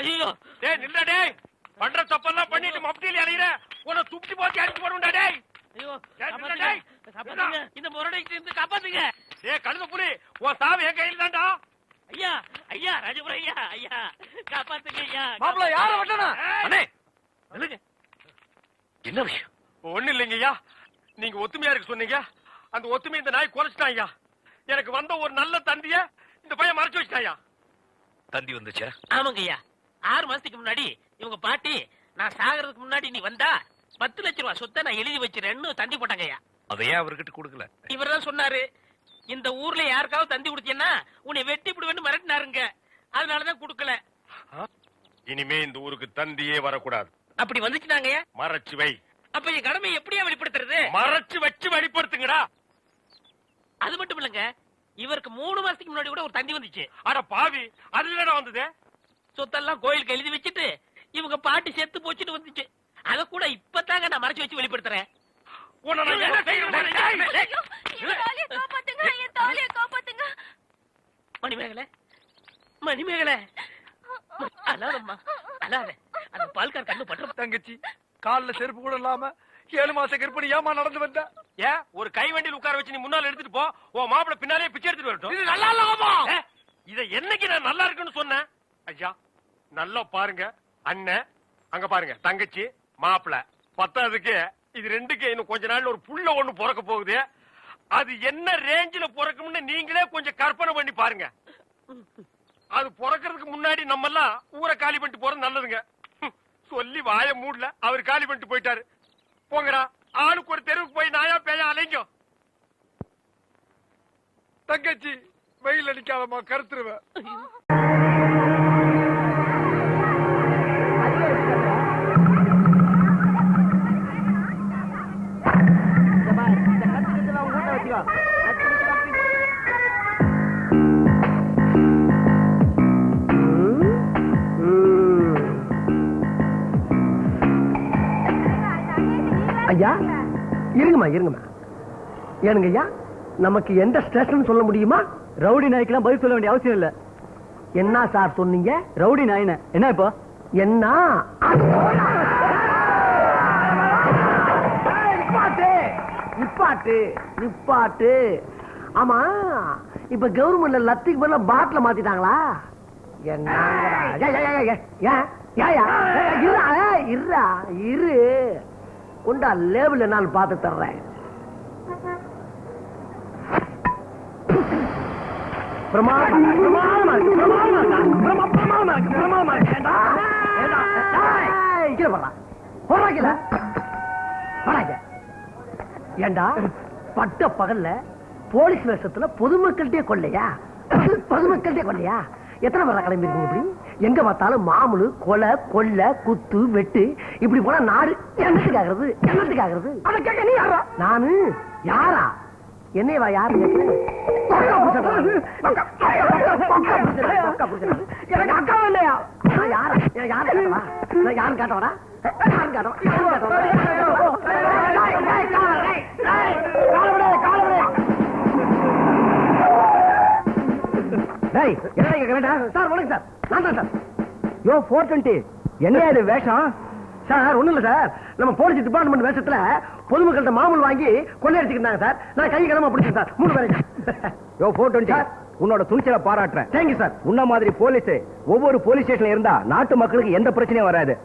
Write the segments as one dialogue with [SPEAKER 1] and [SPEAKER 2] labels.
[SPEAKER 1] ஐயோ
[SPEAKER 2] டேய் நில்ல டேய். பண்ற தப்பெல்லாம் பண்ணிட்டு மப்டியில அலையற. உன்னை துப்பி போட்டு அடிச்சு போடுடா டேய்.
[SPEAKER 1] ஐயோ
[SPEAKER 2] டேய்.
[SPEAKER 1] காப்பாத்துங்க. இந்த முரடைக்கு இருந்து காப்பாத்துங்க.
[SPEAKER 2] டேய் கழுத புலி, உன் சாவு என் கையில தான்டா.
[SPEAKER 1] ஐயா ஐயா ராஜபுரம் ஐயா ஐயா காப்பாத்துங்க ஐயா.
[SPEAKER 3] மாப்பிள்ள யார வட்டனா?
[SPEAKER 2] அண்ணே
[SPEAKER 1] சொல்லுங்க.
[SPEAKER 2] என்ன விஷயம்? ஒண்ணு இல்லைங்க ஐயா. நீங்க ஒத்துமையா இருக்கு சொன்னீங்க. அந்த ஒத்துமை இந்த நாய் குறைச்சிட்டான் ஐயா. எனக்கு வந்த ஒரு நல்ல தந்திய இந்த பையன் மறைச்சு வச்சிட்டாயா.
[SPEAKER 3] தந்தி வந்துச்சா?
[SPEAKER 1] ஆமாங்க ஐயா. 6 மாசத்துக்கு முன்னாடி இவங்க பாட்டி நான் சாகிறதுக்கு முன்னாடி நீ வந்தா 10 லட்சம் ரூபாய் சொத்தை நான் எழுதி வச்சிருன்னு தந்தி போட்டாங்க ஐயா.
[SPEAKER 3] அதையே அவர்கிட்ட கொடுக்கல.
[SPEAKER 1] இவர் தான் சொன்னாரு, இந்த ஊர்ல யாருக்காவது தந்தி கொடுத்தீங்கன்னா உன்னை வெட்டி விடுவேன்னு மிரட்டினாருங்க. அதனாலதான் கொடுக்கல.
[SPEAKER 2] இனிமே இந்த ஊருக்கு தந்தியே வரக்கூடாது.
[SPEAKER 1] அப்படி வந்துச்சுனாங்க ஐயா.
[SPEAKER 2] மறைச்சு வை.
[SPEAKER 1] அப்ப என் கடமையை எப்படியா வெளிப்படுத்துறது?
[SPEAKER 2] மறைச்சு வச்சு வெளிப்படுத்துங்கடா.
[SPEAKER 1] அது மட்டும் இல்லங்க, இவருக்கு 3 மாசத்துக்கு முன்னாடி கூட ஒரு தந்தி வந்துச்சு.
[SPEAKER 2] அட பாவி, அது என்னடா வந்தது?
[SPEAKER 1] சொத்தெல்லாம் கோயிலுக்கு எழுதி வச்சுட்டு இவங்க பாட்டி செத்து போச்சுட்டு வந்துச்சு. அத கூட இப்பதாங்க நான் மறைச்சு வச்சு வெளிப்படுத்துறேன். மணிமேகலை மணிமேகலை அழாதம்மா அழாத. அந்த பால்கார் கண்ணு பற்ற.
[SPEAKER 3] தங்கச்சி கால்ல செருப்பு கூட இல்லாம 7 மாச கர்ப்பிணி ஏமா நடந்து வந்த?
[SPEAKER 2] ஏன் ஒரு கை வண்டியில் உட்கார வச்சு நீ முன்னால எடுத்துட்டு போ. உன் மாப்பிள பின்னாலே பிச்சை எடுத்துட்டு வரட்டும்.
[SPEAKER 3] இது நல்லா இல்லமா?
[SPEAKER 2] இத என்னைக்கு நான் நல்லா இருக்குன்னு சொன்னேன்? ஐயா நல்லா பாருங்க. அண்ணன் அங்க பாருங்க, தங்கச்சி மாப்பிள. பத்தாவதுக்கு இது ரெண்டுக்கு இன்னும் கொஞ்ச நாள்ல ஒரு புள்ள ஒண்ணு பிறக்க போகுது. அது என்ன ரேஞ்சில பிறக்கும்னு நீங்களே கொஞ்சம் கற்பனை பண்ணி பாருங்க. அது பிறக்கிறதுக்கு முன்னாடி நம்ம எல்லாம் ஊரை காலி பண்ணிட்டு போறது நல்லதுங்க. சொல்லி வாய மூடல, அவர் காலி பண்ணிட்டு போயிட்டாரு. போங்கடா, ஆளுக்கு ஒரு தெருவுக்கு போய் நாயா பேயா அலைங்க.
[SPEAKER 3] தங்கச்சி வெயில் அடிக்காதமா, கருத்துருவ.
[SPEAKER 4] ஐயா இருங்கம்மா இருங்கம்மா. ஏனுங்க ஐயா, நமக்கு எந்த ஸ்டேஷன் சொல்ல முடியுமா?
[SPEAKER 5] ரவுடி நாய்க்கெல்லாம் பதில் சொல்ல வேண்டிய அவசியம் இல்ல.
[SPEAKER 4] என்ன சார் சொன்னீங்க?
[SPEAKER 5] ரவுடி நாயின என்ன இப்போ?
[SPEAKER 4] என்ன நிப்பாட்டு நிப்பாட்டு. ஆமா, இப்ப கவர்மெண்ட்ல லத்திக்கு பதிலா பாட்டில மாத்திட்டாங்களா? என்ன இரு கொண்டா லேபிள் நான் பார்த்து தர்றேன். ஏண்டா பட்ட பகல்ல போலீஸ் வேஷத்துல பொதுமக்கள்கிட்டே கொள்ளையா? பொதுமக்கள்கிட்டே கொள்ளையா? எத்தனை பேரா கிளம்பி இருக்கீங்க? இப்படி எங்க பார்த்தாலும் மாமூலு, கொலை, கொள்ளை, குத்து, வெட்டு. இப்படி போனா நாடு என்னத்துக்கு ஆகிறது? என்னத்துக்கு ஆகிறது? அதை கேட்க நீ யாரா? நானு யாரா? என்னையவா யாரு? எனக்கு அக்கா இல்லையா? நான் யாரா? யாரு கேட்டவா? நான் யாரும் கேட்டவடா? யாரும் கேட்டவா? சார் வணக்கம் சார். நான் தான் சார். யோ 420 என்ன இது வேஷம்? சார் ஒண்ணும் இல்ல சார், நம்ம போலீஸ் டிபார்ட்மெண்ட் வேஷத்துல பொதுமக்கள்கிட்ட மாமூல் வாங்கி கொள்ளையடிச்சுக்கிட்டாங்க சார். நான் கை கிளம்ப பிடிச்சேன் சார். 3 பேருக்கு.
[SPEAKER 5] யோ 420 உன்னோட துணிச்சலை பாராட்டுறேன்.
[SPEAKER 4] Thank you sir.
[SPEAKER 5] உன்ன மாதிரி போலீஸ் ஒவ்வொரு போலீஸ் ஸ்டேஷன்ல இருந்தா நாட்டு மக்களுக்கு எந்த பிரச்சனையும் வராது.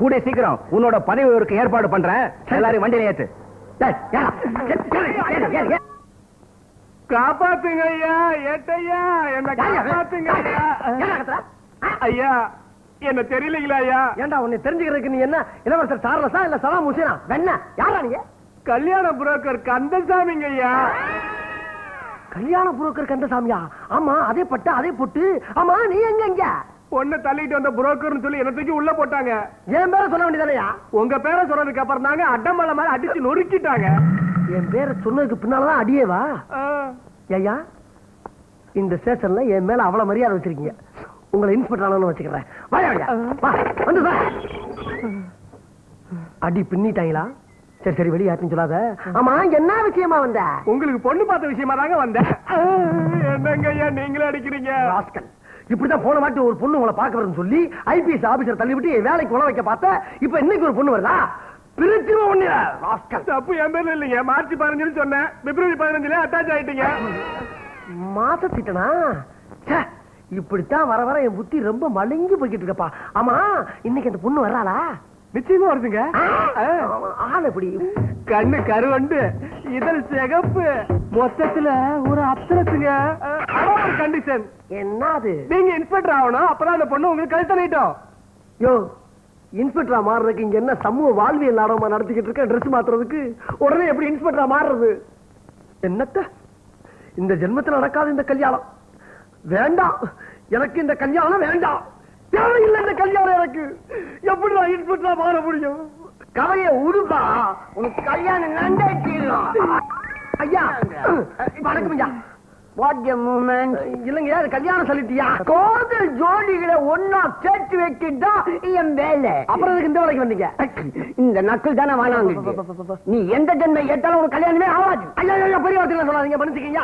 [SPEAKER 5] கூடிய சீக்கிரம் உன்னோட பதவி உயர்வுக்கு ஏற்பாடு பண்றேன். எல்லாரும் வண்டியில ஏத்து.
[SPEAKER 3] காப்பாத்துங்க ஐயா, ஏட்டையா என்ன காப்பாத்துங்க ஐயா. ஐயா என்ன தெரியலீங்களா ஐயா?
[SPEAKER 4] ஏண்டா உன்னை தெரிஞ்சுக்கிறதுக்கு நீ என்ன இளவரசர் சார்லஸா இல்ல சலாம் ஹுசேனா? வெண்ண யாரா நீங்க?
[SPEAKER 3] கல்யாண புரோக்கர் கந்தசாமிங்க ஐயா.
[SPEAKER 4] கல்யாண புரோக்கர் கந்தசாமியா? ஆமா, அதே பட்டு அதே பொட்டு. ஆமா, நீ எங்க? எங்க
[SPEAKER 3] பொண்ணு தள்ளிட்டு வந்த புரோக்கர்னு சொல்லி என்ன தூக்கி உள்ள போட்டாங்க.
[SPEAKER 4] என் பேரை சொல்ல வேண்டியதானயா?
[SPEAKER 3] உங்க பேரை சொன்னதுக்கு அப்புறம் தாங்க அட்டமலை மாதிரி அடிச்சு நொறுக்கிட்டாங்க.
[SPEAKER 4] என் பேரை சொன்னதுக்கு பின்னாலதான் அடியேவா? ஐயா, இந்த ஸ்டேஷன்ல என் மேல அவ்வளவு மரியாதை வச்சிருக்கீங்க. உங்களை இன்ஸ்பெக்டர் வச்சுக்கிறேன். வந்து அடி பின்னிட்டாங்களா? சரி சரி, வெளியாச்சுன்னு சொல்லாத. ஆமா, என்ன விஷயமா வந்த?
[SPEAKER 3] உங்களுக்கு பொண்ணு பார்த்த விஷயமா தாங்க வந்தேன். என்னங்க ஐயா நீங்களே அடிக்கிறீங்க?
[SPEAKER 4] இப்படிதான் போன மாட்டி ஒரு பொண்ணு உங்களை பார்க்க வரும்னு சொல்லி ஐபிஎஸ் ஆபீசர் தள்ளி விட்டு என் வேலைக்கு உழ வைக்க பார்த்த இப்ப இன்னைக்கு ஒரு பொண்ணு வருதா பிரிச்சுமா ஒண்ணு
[SPEAKER 2] தப்பு என் பேர்ல இல்லைங்க. மார்ச் 15 சொன்னேன், பிப்ரவரி 15 அட்டாச் ஆயிட்டீங்க.
[SPEAKER 4] மாசத்திட்டனா இப்படித்தான் வர வர என் புத்தி ரொம்ப மழுங்கி போய்கிட்டு இருக்கப்பா. ஆமா இன்னைக்கு அந்த பொண்ணு வர்றாளா?
[SPEAKER 2] நிச்சயமா வருதுங்க.
[SPEAKER 4] ஆள் எப்படி?
[SPEAKER 2] கண்ணு கருவண்டு, இதழ் சிகப்பு, மொத்தத்துல ஒரு அப்சரத்துங்க. ஒரு கண்டிஷன்.
[SPEAKER 4] என்னது?
[SPEAKER 2] நீங்க இன்ஸ்பெக்டர் ஆகணும், அப்பதான் அந்த பொண்ணு உங்களுக்கு கழுத்த நீட்டும்.
[SPEAKER 4] யோ இன்ஸ்பெக்டரா மாறுறதுக்கு இங்க என்ன சமூக வாழ்வியல் நாடகமா நடத்திக்கிட்டு இருக்க? ட்ரெஸ் மாத்துறதுக்கு உடனே எப்படி இன்ஸ்பெக்டரா மாறுறது? என்னத்த இந்த ஜென்மத்தில் நடக்காத இந்த கல்யாணம் வேண்டாம். எனக்கு இந்த கல்யாணம் வேண்டாம், தேவையில்லை இந்த கல்யாணம். எனக்கு எப்படி நான் இன்ஸ்பெக்டரா மாற முடியும்? கதைய உருப்பா, உனக்கு கல்யாணம் ஐயா. வணக்கம் ஐயா. What a moment. இல்லைங்க கல்யாணம் சொல்லிட்டியா? காதல் ஜோடிகளை ஒன்னா சேர்த்து வைக்கிட்டா என் வேலை. அப்புறம் இதுக்கு இந்த வேலைக்கு வந்தீங்க? இந்த நக்கல் தானே வாங்க. நீ எந்த ஜென்மை ஏத்தாலும் ஒரு கல்யாணமே ஆகாது. ஐயா பெரிய வார்த்தை சொல்லாதீங்க, மன்னிச்சுக்கீங்க.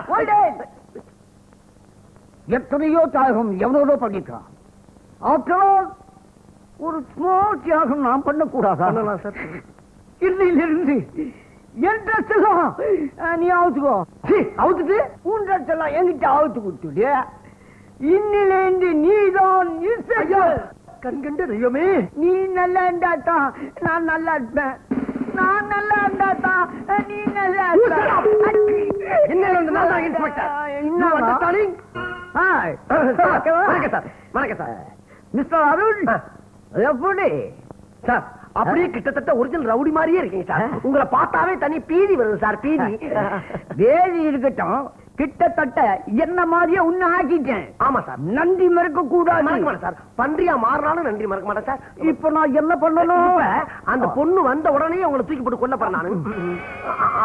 [SPEAKER 4] எத்தனையோ தியாகம் எவ்வளோ பண்ணிக்கலாம். ஆஃப்டர் ஒரு ஸ்மால் தியாகம் நான் பண்ணக்கூடாதா? சார் இல்லையிலிருந்து என் ட்ரெஸ் எல்லாம் நீ அவுத்துக்கோ. அவுத்துட்டு உன் ட்ரெஸ் எல்லாம் என்கிட்ட அவுத்து கொடுத்துடு. இன்னிலேந்து நீதான் கண்கண்ட தெய்வமே. நீ நல்லா இருந்தாதான் நான் நல்லா இருப்பேன், நான் நல்லா இருந்தாதான் நீ நல்லா இருப்ப. என்ன இன்ஸ்பெக்டர் வணக்கம் சார். மிஸ்டர் அருண் எப்படி சார்? அப்படியே கிட்டத்தட்ட ஒரிஜினல் ரவுடி மாதிரியே இருக்கீங்க சார். உங்களை பார்த்தாவே தனி பீதி வருது சார். பீதி வேதி இருக்கட்டும், கிட்டத்தட்ட என்ன மாதிரியே உன்ன ஆக்கிட்டேன். ஆமா சார், நன்றி மறக்க கூடாது சார். பன்றியா மாறினாலும் நன்றி மறக்க மாட்டேன் சார். இப்ப நான் என்ன பண்ணணும்? அந்த பொண்ணு வந்த உடனே உங்களை தூக்கி போட்டு கொல்ல போறேன் நானு.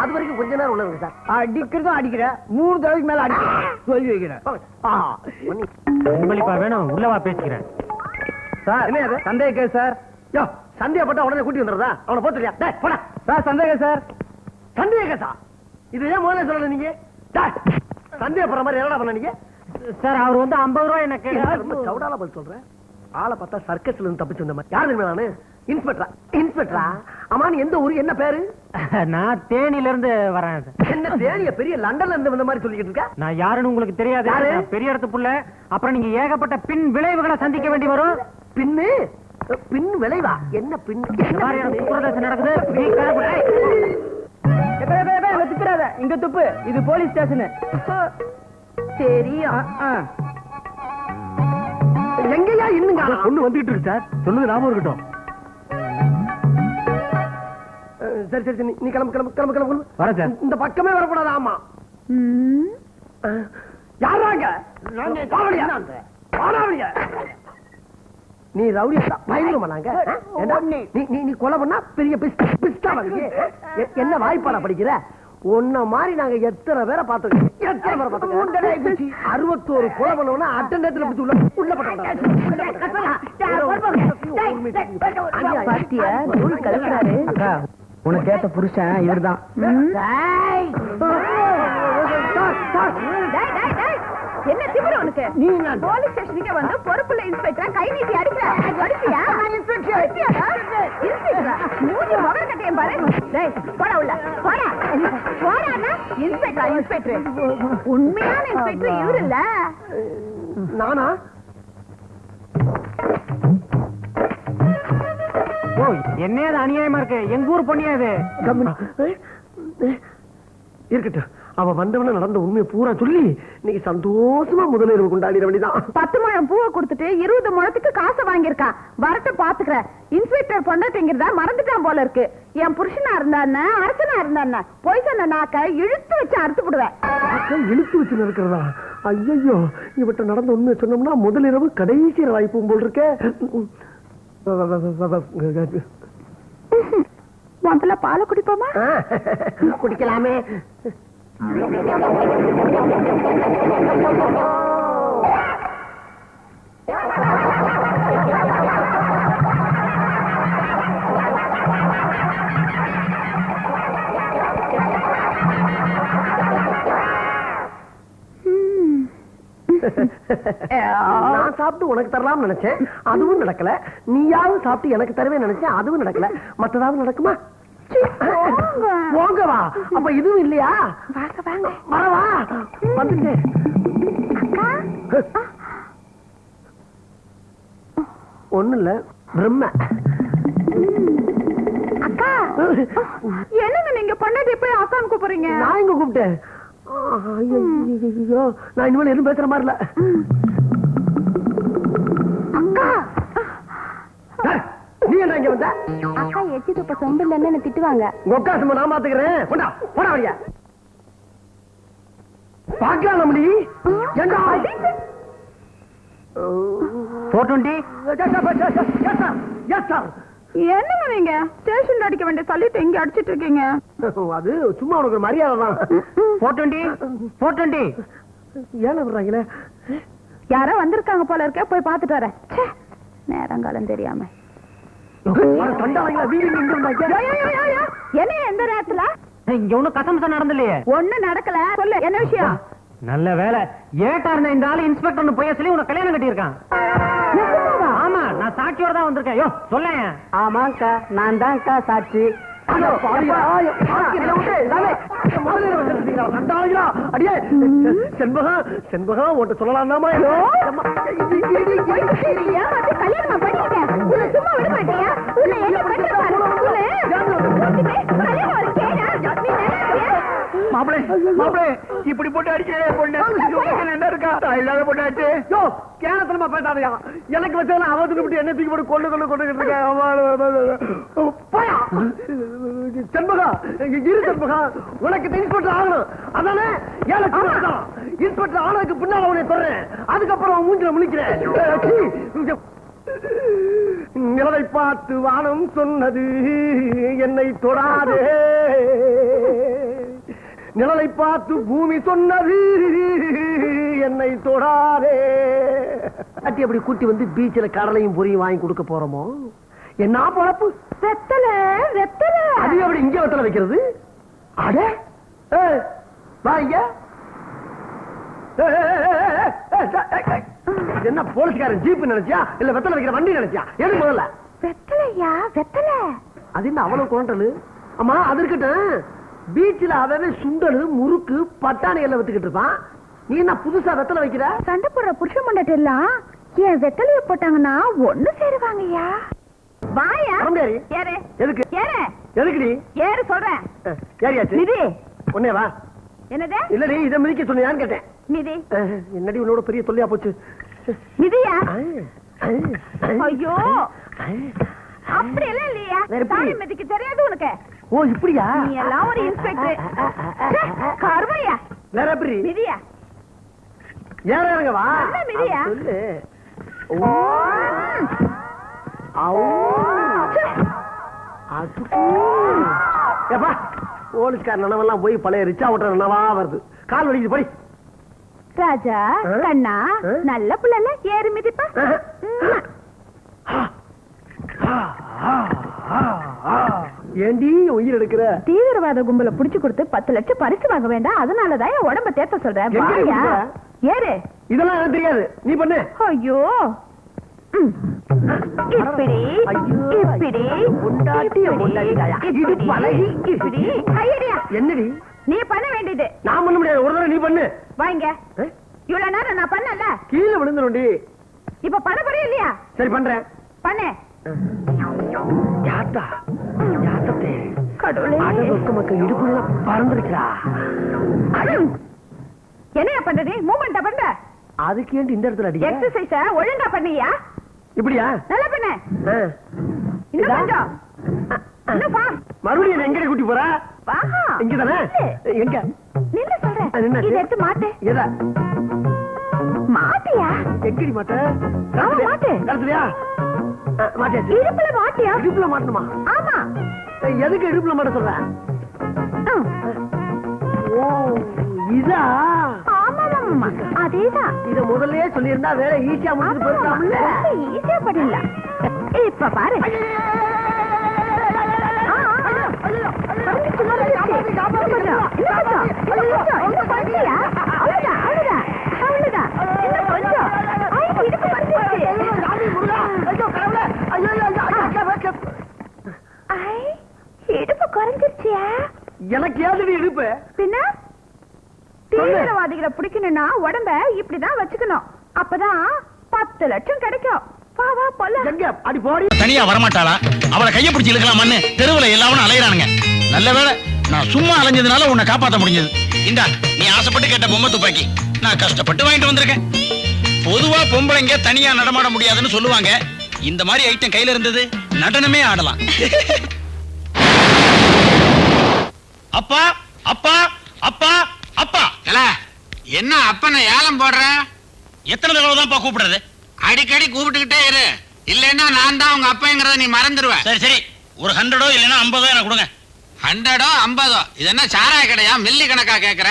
[SPEAKER 4] அது வரைக்கும் கொஞ்ச நேரம் உள்ளது சார். அடிக்கிறதும் அடிக்கிறேன், 3 தடவைக்கு மேல அடிக்கிறேன் சொல்லி வைக்கிறேன்.
[SPEAKER 1] வேணும் உள்ளவா பேசிக்கிறேன்
[SPEAKER 5] சார். என்ன சந்தேக கேஸ் சார்?
[SPEAKER 4] யோ சந்தேகப்பட்டா உடனே கூட்டி வந்துடுறதா? அவனை போத்துறியா? போடா
[SPEAKER 5] சார். சந்தேக சார்.
[SPEAKER 4] சந்தேக கேசா? இது ஏன் முதல்ல சொல்லல நீங்க? சந்தேகப்படுற மாதிரி என்னடா பண்ண நீங்க?
[SPEAKER 1] சார் அவர் வந்து 50 ரூபாய் எனக்கு
[SPEAKER 4] சவுடால பதில் சொல்றேன். ஆளை பார்த்தா சர்க்கஸ்ல இருந்து தப்பிச்சு வந்த மாதிரி. யாரு தெரியுமா நானு? இன்ஸ்பெக்டரா? இன்ஸ்பெக்டரா? ஆமா நீ எந்த ஊரு, என்ன பேரு?
[SPEAKER 1] நான் தேனில இருந்து வரேன்.
[SPEAKER 4] என்ன தேனிய பெரிய லண்டன்ல இருந்து வந்த மாதிரி சொல்லிக்கிட்டு இருக்க?
[SPEAKER 1] நான் யாருன்னு உங்களுக்கு தெரியாது. பெரிய இடத்து புள்ள. அப்புறம் நீங்க ஏகப்பட்ட பின் விளைவுகளை சந்திக்க வேண்டி வரும்.
[SPEAKER 4] பின்னு பின் விளைவா? என்ன பின்?
[SPEAKER 1] நடக்குது.
[SPEAKER 5] துப்புறாத, இங்க துப்பு. இது போலீஸ் ஸ்டேஷன்.
[SPEAKER 4] தெரியும். எங்கயா இன்னுங்க பொண்ணு வந்துகிட்டு இருக்கு சார். சொன்னது நாம இருக்கட்டும். சரி சரி நீ கிளம்பு கிளம்பு கிளம்பு கிளம்பு.
[SPEAKER 5] வர சார்.
[SPEAKER 4] இந்த பக்கமே வரக்கூடாது. ஆமா யாராங்க? நீ ரவுடியா பயங்கரமா? நாங்க நீ கொலை பண்ணா பெரிய பிஸ்டா வந்து என்ன வாய்ப்பாடா படிக்கிற? உன்ன மாதிரி நாங்க எத்தனை பேரை பார்த்துருக்கோம். 61 கொலை பண்ணவனா அட்டண்டத்துல பிடிச்சு உள்ள
[SPEAKER 5] அக்கா, உனக்கு கேட்ட புருஷன் இவர்தான்.
[SPEAKER 6] என்ன திமிரு உனக்கு? நீ போலீஸ் ஸ்டேஷனுக்கு வந்து பொறுப்புள்ள இன்ஸ்பெக்டர் கை நீட்டி அடிக்கிற. அடிப்பியா? இன்ஸ்பெக்டர் மூஞ்சி மகன் கட்டையும் பாரு. டேய் போடா உள்ள போடா. போடானா இன்ஸ்பெக்டர்? இன்ஸ்பெக்டர் உண்மையான இன்ஸ்பெக்டர் இவரு இல்ல.
[SPEAKER 4] நானா?
[SPEAKER 1] ஓ என்னது அநியாயமா இருக்கு? எங்க ஊர் பொண்ணியாது
[SPEAKER 4] இருக்கட்டும். அவ வந்தவன நடந்த உண்மையை பூரா சொல்லி இன்னைக்கு சந்தோஷமா முதலிரவு கொண்டாடிட வேண்டியதான்.
[SPEAKER 6] 10 முழம் பூவை கொடுத்துட்டு 20 முழத்துக்கு காசு வாங்கியிருக்கான். வரட்டு பாத்துக்கிற. இன்ஸ்பெக்டர் பொண்டாட்டிங்கிறதா மறந்துட்டான் போல இருக்கு. என் புருஷனா இருந்தா அரசனா இருந்தா போய் சொன்ன நாக்க இழுத்து வச்சு அறுத்து விடுவேன்.
[SPEAKER 4] இழுத்து வச்சு இருக்கிறதா? ஐயோ இவட்ட நடந்த உண்மையை சொன்னோம்னா முதலிரவு கடைசி வாய்ப்பும் போல் இருக்க.
[SPEAKER 6] முதல்ல பாலை குடிப்போமா?
[SPEAKER 4] குடிக்கலாமே. நான் சாப்பிட்டு உனக்கு தரலாம்னு நினைச்சேன், அதுவும் நடக்கல. நீயாவது சாப்பிட்டு எனக்கு தருவேன் நினைச்சேன், அதுவும் நடக்கல. மத்ததாவது நடக்குமா? போங்க வா. அப்ப இதுவும் இல்லையா?
[SPEAKER 6] வாங்க வாங்க
[SPEAKER 4] வரவா வந்துட்டேன். ஒண்ணு இல்ல, பிரம்ம.
[SPEAKER 6] அக்கா என்னங்க நீங்க பண்ணது போய் அக்கான்னு கூப்பிடுறீங்க?
[SPEAKER 4] நான் எங்க கூப்பிட்டேன்? ஐயோ, நான் இனிமேல் எதுவும் பேசுற மாதிரி இல்ல.
[SPEAKER 6] அக்கா
[SPEAKER 4] நீ என்ன இங்க வந்த?
[SPEAKER 6] அக்கா எச்சி துப்ப சொம்பு இல்லன்னு திட்டுவாங்க.
[SPEAKER 4] உக்கா சும்மா நான் பாத்துக்கிறேன். போடா போடா வழியா. பாக்கலாம் நீ ஏண்டா?
[SPEAKER 5] 420.
[SPEAKER 4] Yes sir.
[SPEAKER 6] என்னங்க நீங்க ஸ்டேஷன்ல அடிக்க வேண்டிய சொல்லிட்டு எங்க அடிச்சிட்டு இருக்கீங்க?
[SPEAKER 4] அது சும்மா உனக்கு ஒரு மரியாதை தான்.
[SPEAKER 5] 420.
[SPEAKER 4] ஏன் விடுறாங்களே?
[SPEAKER 6] யாரோ வந்திருக்காங்க போல இருக்க, போய் பாத்துட்டு வரேன். நேரங்காலம் தெரியாம என்ன எந்த நேரத்துல?
[SPEAKER 5] இங்க ஒண்ணும் கசமசம் நடந்தலையே.
[SPEAKER 6] ஒண்ணு நடக்கல. சொல்லு என்ன விஷயம்?
[SPEAKER 5] நல்ல வேலை. ஏட்டா இருந்த இந்த ஆளு இன்ஸ்பெக்டர் போய் சொல்லி உனக்கு கல்யாணம் கட்டியிருக்கான். ஆமா, நான் சாட்சியோட தான் வந்திருக்கேன். யோ சொல்லேன்.
[SPEAKER 4] ஆமாக்கா, நான் தான்க்கா சாட்சி. செண்பகம் உன்ட்ட சொல்லலாம்.
[SPEAKER 6] கல்யாணமா பண்ணிட்டேன். சும்மா விட மாட்டியா?
[SPEAKER 3] மாப்பிளே இப்படி போட்டு அடிக்கிறே பொண்ணு என்ன இருக்கா? இல்லாத பொண்ணாச்சு.
[SPEAKER 4] கேனத்தனமா பேசாதையா. எனக்கு வச்சதெல்லாம் அவத்துக்கு விட்டு என்ன தூக்கி போட்டு கொண்டு செண்பகா இரு. செண்பகா உனக்கு இன்ஸ்பெக்டர் ஆகணும் அதானே? 7 லட்சம் இன்ஸ்பெக்டர் ஆனதுக்கு பின்னால உன்னை சொல்றேன். அதுக்கப்புறம் மூஞ்சில முழிக்கிறேன். நிலவை பார்த்து வானம் சொன்னது என்னை தொடாதே, நிழலை பார்த்து பூமி சொன்னது என்னை தொடாதே. அட்டி அப்படி கூட்டி வந்து பீச்சில் கடலையும் பொரியும் வாங்கி கொடுக்க போறோமோ? என்ன பொழப்பு?
[SPEAKER 6] வெத்தலை வெத்தலை.
[SPEAKER 4] அது எப்படி இங்க வெத்தலை வைக்கிறது? அட வாங்க. என்ன போலீஸ்காரன் ஜீப் நினைச்சியா இல்ல வெத்தலை வைக்கிற வண்டி நினைச்சியா? எது முதல்ல?
[SPEAKER 6] வெத்தலையா வெத்தலை.
[SPEAKER 4] அது என்ன அவ்வளவு குரண்டலு? ஆமா அது இருக்கட்டும். பீச்சில் அவன் சுண்டலு முறுக்கு பட்டாணி எல்லாம் வித்துக்கிட்டு இருப்பான். நீ என்ன புதுசா வெத்தலை வைக்கிற?
[SPEAKER 6] சண்டை போடுற புருஷ மண்டட்டு எல்லாம் என் வெத்தலைய போட்டாங்கன்னா ஒண்ணு சேருவாங்கய்யா. வாயா ஏறு.
[SPEAKER 4] எதுக்கு
[SPEAKER 6] ஏறு.
[SPEAKER 4] எதுக்குடி
[SPEAKER 6] ஏறு சொல்றேன்.
[SPEAKER 4] ஏறியாச்சு.
[SPEAKER 6] நிதி
[SPEAKER 4] ஒன்னே வா.
[SPEAKER 6] என்னது?
[SPEAKER 4] இல்லடி இதை மிதிக்க சொன்னியான்னு கேட்டேன்.
[SPEAKER 6] நிதி
[SPEAKER 4] என்னடி உன்னோட பெரிய தொல்லையா போச்சு.
[SPEAKER 6] நிதியா? ஐயோ அப்படி எல்லாம் இல்லையா? தாலி மிதிக்க தெரியாது உனக்கு?
[SPEAKER 4] ஓ இப்படியா?
[SPEAKER 6] நீ எல்லாம் ஒரு இன்ஸ்பெக்டர் கருமையா.
[SPEAKER 4] வேற எப்படி?
[SPEAKER 6] நிதியா
[SPEAKER 4] ஏற இறங்க வா.
[SPEAKER 6] மிதியா
[SPEAKER 4] சொல்லு. போலீஸ்கார நினைவெல்லாம் போய் பழைய ரிச்சா ஓட்டுற நினைவா வருது. கால் வலிக்குது போய்.
[SPEAKER 6] ராஜா கண்ணா நல்ல புள்ள ஏறு மிதிப்பா.
[SPEAKER 4] ஏண்டி உயிர் எடுக்கிற?
[SPEAKER 6] தீவிரவாத கும்பல புடிச்சு கொடுத்து 10 லட்சம் பரிசு வாங்க வேண்டாம், அதனாலதான் என் உடம்ப தேத்த சொல்றேன். ஏறு.
[SPEAKER 4] இதெல்லாம் எனக்கு தெரியாது, நீ பண்ணு.
[SPEAKER 6] ஐயோ இப்படி இப்படி
[SPEAKER 4] என்னடி
[SPEAKER 6] நீ பண்ண வேண்டியது?
[SPEAKER 4] நான் பண்ண முடியாது. ஒரு தடவை நீ பண்ணு.
[SPEAKER 6] வாங்க. இவ்வளவு நேரம் நான் பண்ணல.
[SPEAKER 4] கீழே விழுந்துருண்டி.
[SPEAKER 6] இப்ப பண்ண போறியா இல்லையா?
[SPEAKER 4] சரி பண்றேன்.
[SPEAKER 6] பண்ணு.
[SPEAKER 4] யாத்தா யாத்தே
[SPEAKER 6] கடவுளே,
[SPEAKER 4] மக்கள் இடுப்புல பறந்துருச்சா?
[SPEAKER 6] என்ன பண்றது? மூவ்மெண்ட் பண்ற.
[SPEAKER 4] அதுக்கு ஏன் இந்த இடத்துல அடி?
[SPEAKER 6] எக்ஸர்சைஸ் ஒழுங்கா பண்ணியா?
[SPEAKER 4] இப்படியா?
[SPEAKER 6] நல்லா பண்ணு. இன்னும் கொஞ்சம். இன்னும் வா.
[SPEAKER 4] மறுபடியும் எங்க கூட்டி போற?
[SPEAKER 6] வா.
[SPEAKER 4] இங்க தானே? எங்க?
[SPEAKER 6] நில்ல சொல்றேன். இத எடுத்து மாட்டு.
[SPEAKER 4] எதா?
[SPEAKER 6] மாட்டியா?
[SPEAKER 4] எங்கடி மாட்ட?
[SPEAKER 6] ஆமா மாட்டு.
[SPEAKER 4] கரெக்ட்லையா? மாட்டியாச்சு.
[SPEAKER 6] இடுப்புல மாட்டியா?
[SPEAKER 4] இடுப்புல மாட்டணுமா?
[SPEAKER 6] ஆமா.
[SPEAKER 4] எதுக்கு இடுப்புல மாட்ட சொல்ற? ஓ இதா?
[SPEAKER 6] ஆமா அதேதான்.
[SPEAKER 4] இத முதல்லயே சொல்லியிருந்தா வேலை ஈஸியா முடிஞ்சு போயிருக்கலாம்ல.
[SPEAKER 6] ஈஸியா பண்ணிடலாம். இப்ப பாரு. அவ்வளவுதான். குறைஞ்சிருச்சியா?
[SPEAKER 4] எனக்கு ஏதடி இடுப்பு?
[SPEAKER 6] பின்ன தீவிரவாதிகளை பிடிக்கணும்னா உடம்ப இப்படிதான் வச்சுக்கணும். அப்பதான் 10 லட்சம் கிடைக்கும். வா வா போலாம்.
[SPEAKER 4] எங்க அடி போடி.
[SPEAKER 7] தனியா வரமாட்டாளா? அவளை கைய பிடிச்சி இழுக்கலாமான்னு தெருவுல எல்லாரும் அலையறானுங்க. நல்ல வேளை நான் சும்மா அலைஞ்சதுனால உன்னை காப்பாத்த முடிஞ்சது. இந்தா நீ ஆசைப்பட்டு கேட்ட பொம்மை துப்பாக்கி நான் கஷ்டப்பட்டு வாங்கிட்டு வந்திருக்கேன். பொதுவா பொம்பளைங்க தனியா நடமாட முடியாதுன்னு சொல்லுவாங்க. இந்த மாதிரி ஐட்டம் கையில இருந்தது நடனமே ஆடலாம். அப்பா அப்பா அப்பா அப்பா
[SPEAKER 8] என்ன அப்பனை ஏலம் போடுற?
[SPEAKER 7] எத்தனை தடவை தான்ப்பா கூப்பிடுறது?
[SPEAKER 8] அடிக்கடி கூப்பிட்டுக்கிட்டே இரு, இல்லைன்னா நான் தான் உங்க அப்பங்கிறத நீ மறந்துடுவ.
[SPEAKER 7] சரி சரி, ஒரு 100 இல்லைன்னா 50 எனக்கு கொடுங்க.
[SPEAKER 8] 100 50 இது என்ன சாராய கடையா? மில்லி கணக்கா கேக்குற?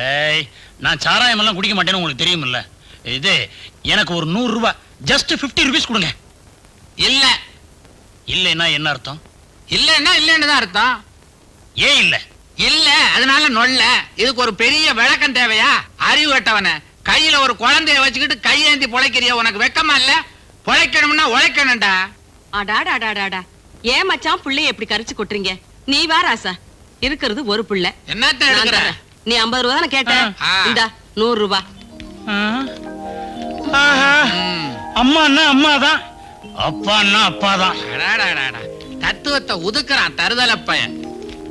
[SPEAKER 7] ஏய், நான் சாராயம் எல்லாம் குடிக்க மாட்டேன்னு உங்களுக்கு தெரியுமில்ல. இது எனக்கு ஒரு 100 ரூபாய், ஜஸ்ட் 50 ருபீஸ் கொடுங்க.
[SPEAKER 8] இல்ல.
[SPEAKER 7] இல்லைன்னா என்ன அர்த்தம்?
[SPEAKER 8] இல்லன்னா இல்லன்னு தான் அர்த்தம்.
[SPEAKER 7] ஏன் இல்ல?
[SPEAKER 8] இல்ல அதனால நொல்ல. இதுக்கு ஒரு பெரிய விளக்கம் தேவையா? அறிவு கட்டவன கையில ஒரு குழந்தைய வச்சுக்கிட்டு கையேந்தி பொழைக்கிறிய, உனக்கு வெக்கமா இல்ல? பொழைக்கணும்னா உழைக்கணும்டா.
[SPEAKER 9] அடாடாடாடாடா, ஏன் மச்சான் புள்ளைய எப்படி கரிச்சு கொட்டுறீங்க? நீ வா ராசா, இருக்கிறது ஒரு புள்ள.
[SPEAKER 8] என்னத்த
[SPEAKER 9] நான்
[SPEAKER 8] எடுக்கிற?
[SPEAKER 9] தரேன். நீ 50 ரூபா தானே கேட்ட?
[SPEAKER 8] ஆ.
[SPEAKER 9] இந்தா 100 ரூபா.
[SPEAKER 7] அம்மான்னா அம்மா தான், அப்பான்னா அப்பா தான்.
[SPEAKER 8] அடாடாடாடா, தத்துவத்தை உதுக்குறான் தருதல பையன்.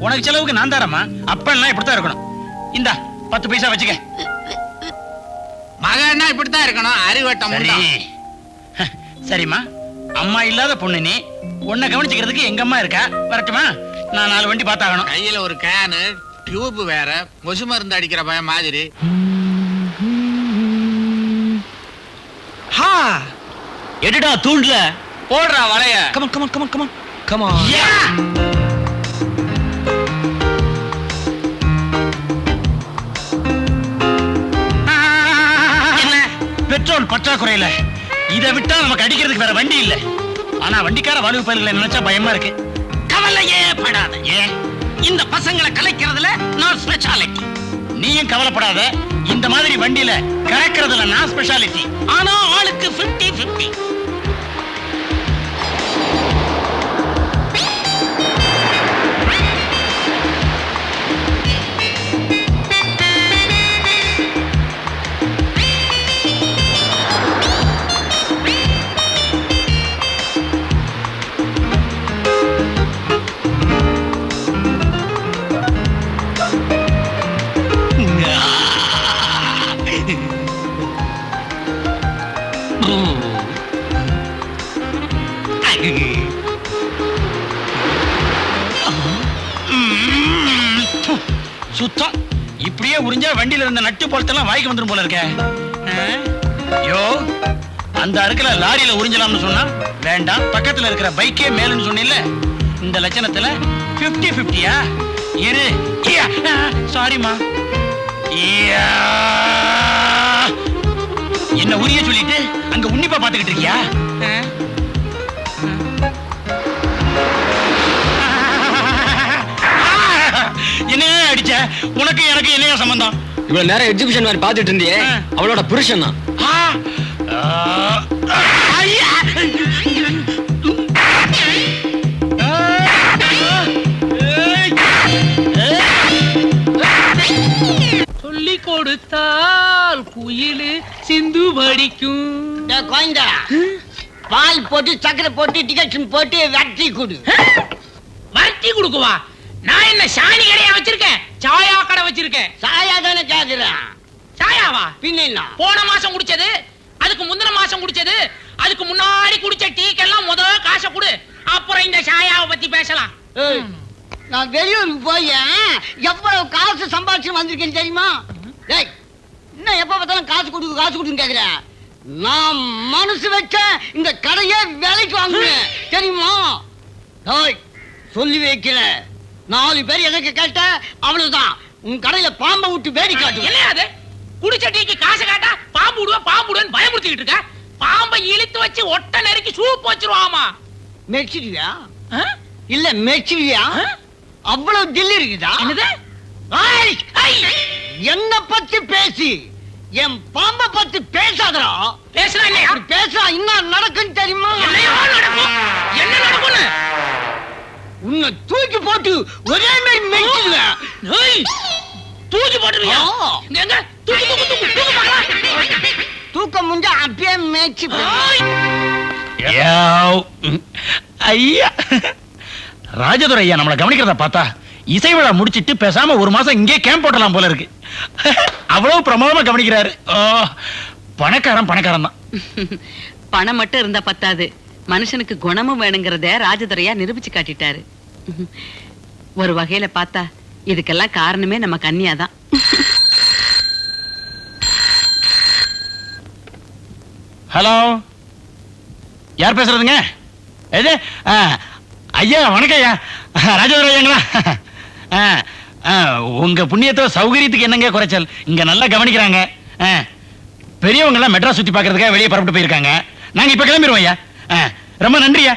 [SPEAKER 7] உனக்கு செலவுக்கு நான் தரமா? அப்பன்னா இப்படித்தான் இருக்கணும். இந்தா 10 பைசா வச்சுக்க.
[SPEAKER 8] மகன்னா இப்படித்தான் இருக்கணும், அறிவட்டம்.
[SPEAKER 7] சரி சரிம்மா, அம்மா இல்லாத பொண்ணு நீ, உன்னை கவனிச்சுக்கிறதுக்கு எங்க அம்மா இருக்கா. வரட்டுமா? நான் 4 வண்டி பார்த்தாகணும்.
[SPEAKER 8] கையில ஒரு கேனு, டியூப் வேற, கொசு மருந்து அடிக்கிற பையன் மாதிரி.
[SPEAKER 7] எடுடா தூண்ல
[SPEAKER 8] போடுறா வளைய.
[SPEAKER 7] Come on come on come on come on come on. Petrol பற்றாக்குறையில இதை விட்டா நமக்கு அடிக்கிறதுக்கு வேற வண்டி இல்ல. ஆனா வண்டிக்கார வாழ்வு பயிர்களை நினைச்சா பயமா இருக்கு.
[SPEAKER 1] கவலையே படாத. ஏன் இந்த பசங்களை கலைக்கிறதுல நான் ஸ்பெஷாலிட்டி.
[SPEAKER 7] நீயும் கவலைப்படாத, இந்த மாதிரி வண்டியில கலக்கிறதுல நான் ஸ்பெஷாலிட்டி.
[SPEAKER 1] ஆனா ஆளுக்கு 50-50.
[SPEAKER 7] சுத்தம். இப்படியே உறிஞ்சா வண்டியில இருந்த நட்டு போலத்தெல்லாம் வாய்க்கு வந்துரும் போல இருக்க. யோ, அந்த அருக்குல லாரியில உறிஞ்சலாம்னு சொன்னா வேண்டாம், பக்கத்துல இருக்கிற பைக்கே மேலுன்னு சொன்னில்ல. இந்த லட்சணத்துல 50-50யா? இரு. சாரிமா. என்ன உரிய சொல்லிட்டு அங்க உன்னிப்பா பாத்துக்கிட்டு இருக்கியா? என்ன அடிச்ச? உனக்கு எனக்கு என்னையா சம்பந்தம்?
[SPEAKER 5] இவ்வளவு நேரம் எக்ஸிபிஷன் மாதிரி பாத்துட்டு இருந்தியே, அவளோட புருஷன் தான்.
[SPEAKER 1] சொல்லி கொடுத்தால் குயிலு சிந்து படிக்கும்.
[SPEAKER 10] பால் போட்டு சக்கரை போட்டு டிகக்ஷன் போட்டு வட்டி கொடு.
[SPEAKER 1] வட்டி கொடுக்குவா? நான் என்ன சாணி கடையா வச்சிருக்கேன்? சாயா கடை வச்சிருக்கேன்.
[SPEAKER 10] சாயா தானே கேக்குறேன்.
[SPEAKER 1] சாயாவா?
[SPEAKER 10] பின்ன
[SPEAKER 1] போன மாசம் குடிச்சது, அதுக்கு முந்தின மாசம் குடிச்சது, அதுக்கு முன்னாடி குடிச்ச டீக்கெல்லாம் முத காசை கொடு, அப்புறம் இந்த சாயாவை பத்தி பேசலாம்.
[SPEAKER 10] நான் வெளியூருக்கு போய் எவ்வளவு காசு சம்பாதிச்சு வந்திருக்கேன் தெரியுமா? டேய், இன்னும் எப்ப பார்த்தாலும் காசு கொடுன்னு கேக்குறேன். நான் மனசு வச்ச இந்த கடையை விலைக்கு வாங்குவேன் தெரியுமா? சொல்லி வைக்கிறேன், 4 பேர் எனக்கு கேட்ட அவ்வளவுதான், உன் கடையில பாம்பை விட்டு வேடி காட்டு.
[SPEAKER 1] என்ன அது? குடிச்ச டீக்கு காசு காட்டா பாம்பு விடுவேன் பயமுறுத்திக்கிட்டு இருக்க. பாம்பை இழுத்து வச்சு ஒட்ட நெருக்கி சூப் வச்சிருவாமா.
[SPEAKER 10] மெச்சிடுவியா? இல்ல மெச்சிடுவியா? அவ்வளவு தில்லி இருக்குதா?
[SPEAKER 1] என்னது?
[SPEAKER 10] என்ன பத்தி பேசி என் பாம்பை பத்தி பேசாதடா.
[SPEAKER 1] பேசுறா இல்லையா?
[SPEAKER 10] பேசுறா இன்னும் நடக்கும் தெரியுமா?
[SPEAKER 1] என்ன நடக்கும்? என்ன நடக்கும்?
[SPEAKER 10] உன்னை தூக்கி தூக்கி போட்டு ஒரே மாதிரி மெச்சிடுவேன்.
[SPEAKER 1] ஏய், தூக்கி போட்டுருவியா?
[SPEAKER 10] ஆ.
[SPEAKER 1] எங்க தூக்கி தூக்கி தூக்கி தூக்கி பார்க்கலாம்.
[SPEAKER 10] தூக்க முடிஞ்சா அப்படியே மேய்ச்சி
[SPEAKER 7] ஐயா ராஜதுரை ஐயா நம்மளை கவனிக்கிறத பார்த்தா இசை விழா முடிச்சிட்டு பேசாம ஒரு மாசம் இங்கே கேம்ப் போட்டலாம் போல இருக்கு. அவ்வளவு பிரமாதமா கவனிக்கிறாரு. பணக்காரன் தான்.
[SPEAKER 9] பணம் மட்டும் இருந்தா பத்தாது, மனுஷனுக்கு குணமும் வேணுங்கிறத ராஜதுரையா நிரூபிச்சு காட்டிட்டாரு. ஒரு வகையில பார்த்தா இதுக்கெல்லாம் காரணமே நம்ம கன்னியாதான்.
[SPEAKER 7] ஹலோ, யார் பேசுறதுங்க? எது? ஐயா வணக்கம் ஐயா, ராஜதுரை ஐயாங்களா? உங்க புண்ணியத்தோ சௌகரியத்துக்கு என்னங்க குறைச்சல்? இங்க நல்லா கவனிக்கிறாங்க. பெரியவங்க எல்லாம் மெட்ராஸ் சுத்தி பாக்குறதுக்காக வெளியே புறப்பட்டு போயிருக்காங்க. நாங்க இப்ப கிளம்பிடுவோம் ஐயா. ரொம்ப நன்றியா.